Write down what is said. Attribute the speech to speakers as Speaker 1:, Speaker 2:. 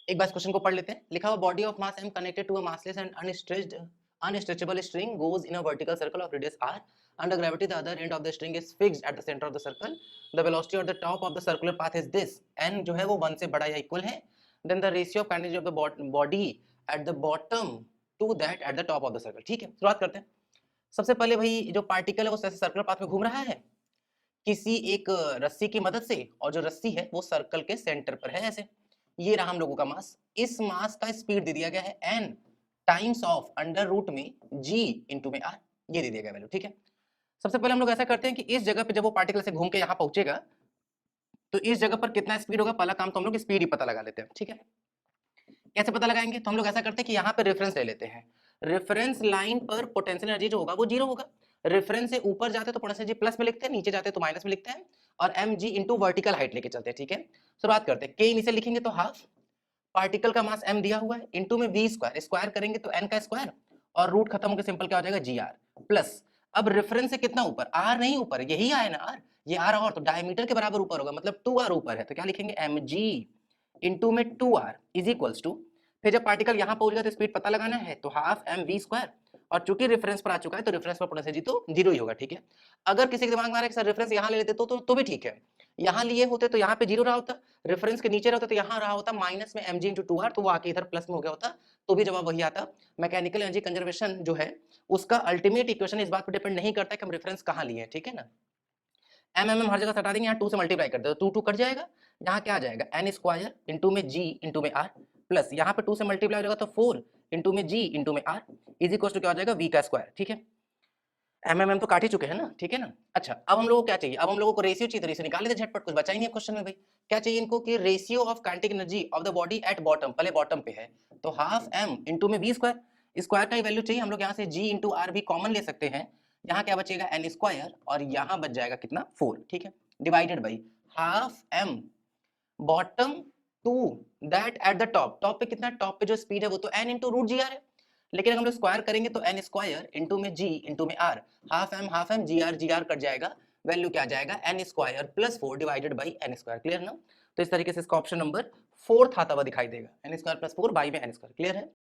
Speaker 1: एक बार इस क्वेश्चन को पढ़ लेते हैं। लिखा हुआ body of mass m connected to a massless and unstretchable string goes in a vertical circle of radius r. Under gravity, the other end of the string is fixed at the center of the circle. The velocity at the top of the circular path is this. n जो है वो 1 से बड़ा या equal है. Then the ratio of kinetic of the body at the bottom to that at the top of the circle. ठीक है, शुरुआत करते हैं. सबसे पहले भाई जो पार्टिकल है वो सर्कुलर पाथ में घूम रहा है किसी एक रस्सी की मदद से, और जो रस्सी है वो सर्कल के सेंटर पर है ऐसे. ये रहा हम लोगों का मास. इस मास का स्पीड दे दिया गया है n times of under root में g इंटू में r. ये दे दिया गया वैल्यू. ठीक है, सबसे पहले हम लोग ऐसा करते हैं कि इस जगह पे जब वो पार्टिकल से घूम के यहाँ पहुंचेगा तो इस जगह पर कितना स्पीड होगा. पहला काम तो हम लोग स्पीड ही पता लगा लेते हैं. ठीक है, कैसे पता लगाएंगे? तो हम लोग ऐसा करते हैं कि यहाँ पे रेफरेंस ले लेते हैं. रेफरेंस लाइन पर पोटेंशियल एनर्जी जो होगा वो जीरो होगा. रेफरेंस से ऊपर जाते तो पोटेंशियल एनर्जी प्लस में लिखते हैं, नीचे जाते तो माइनस में लिखते हैं, और M G into vertical height लेके चलते हैं. ठीक है, शुरुआत करते हैं. के इनिशियल लिखेंगे तो हाफ, पार्टिकल का मास m दिया हुआ है, इंटू में v स्क्वायर, स्क्वायर करेंगे तो n का स्क्वायर, और रूट खत्म होकर सिंपल क्या हो जाएगा जी आर प्लस. अब रेफरेंस से कितना ऊपर? r नहीं ऊपर, यही आया ना r, ये r और तो डायमीटर के बराबर ऊपर होगा, मतलब 2r ऊपर है, तो क्या लिखेंगे mg इंटू में 2r इज इक्वल्स टू. फिर जब पार्टिकल यहाँ पहुंच गया तो स्पीड पता लगाना है, तो हाफ एम वी स्क्वायर, और चूंकि रेफरेंस पर आ चुका है तो रेफरेंस पर पोटेंशियल एनर्जी तो जीरो ही होगा. ठीक है, अगर किसी के दिमाग में आ रहा है कि सर रेफरेंस यहाँ ले लेते तो भी ठीक है. यहाँ लिए होते तो यहाँ पे जीरो रहा होता, रेफरेंस के नीचे रहता तो यहाँ रहा होता माइनस में mg इंटू 2r, तो वो आके इधर प्लस में हो गया होता, तो भी जवाब वही आता. मैकेनिकल एनर्जी कंजर्वेशन जो है उसका अल्टीमेट इक्वेशन इस बात पर डिपेंड नहीं करता कि हम रेफरेंस कहाँ लिए हैं. ठीक है ना, एम हर जगह हटा देंगे, यहाँ 2 से मल्टीप्लाई कर दो तो 2 कट जाएगा, यहाँ क्या आ जाएगा n स्क्वायर इंटू में g इंटू में r, प्लस यहाँ पे 2 से मल्टीप्लाई हो जाएगा तो 4 इंटू में g इंटू में r इज इक्वल टू क्या हो जाएगा v का स्क्वायर. ठीक है, एम तो काट ही चुके हैं ना. ठीक है ना, अच्छा अब हम लोगों को क्या चाहिए? अब हम लोगों को रेशियो चाहिए, तो रेशियो निकाल लेते झटपट, कुछ बचा ही नहीं है क्वेश्चन में भाई. क्या चाहिए इनको कि ratio of kinetic energy of the body at bottom, पहले बॉटम पे है तो हाफ m इंटू में v स्क्वायर, स्क्वायर का ही वैल्यू चाहिए. हम लोग यहाँ से g इंटू आर भी कॉमन ले सकते हैं, यहाँ क्या बचेगा n स्क्वायर, और यहाँ बच जाएगा कितना 4. ठीक है, divided by half m bottom to that at the top. Top पे कितना? टॉप पे जो स्पीड है वो तो n into root G R है, लेकिन अगर हम लोग स्क्वायर करेंगे तो n स्क्वायर इंटू में g इंटू में r, half m G R cut जाएगा, वैल्यू क्या आ जाएगा n square plus 4 divided by n square. Clear ना? तो इस तरीके से इसका ऑप्शन नंबर 4 आता हुआ दिखाई देगा, n स्क्वायर प्लस 4 बाई में n स्क्वायर. क्लियर है?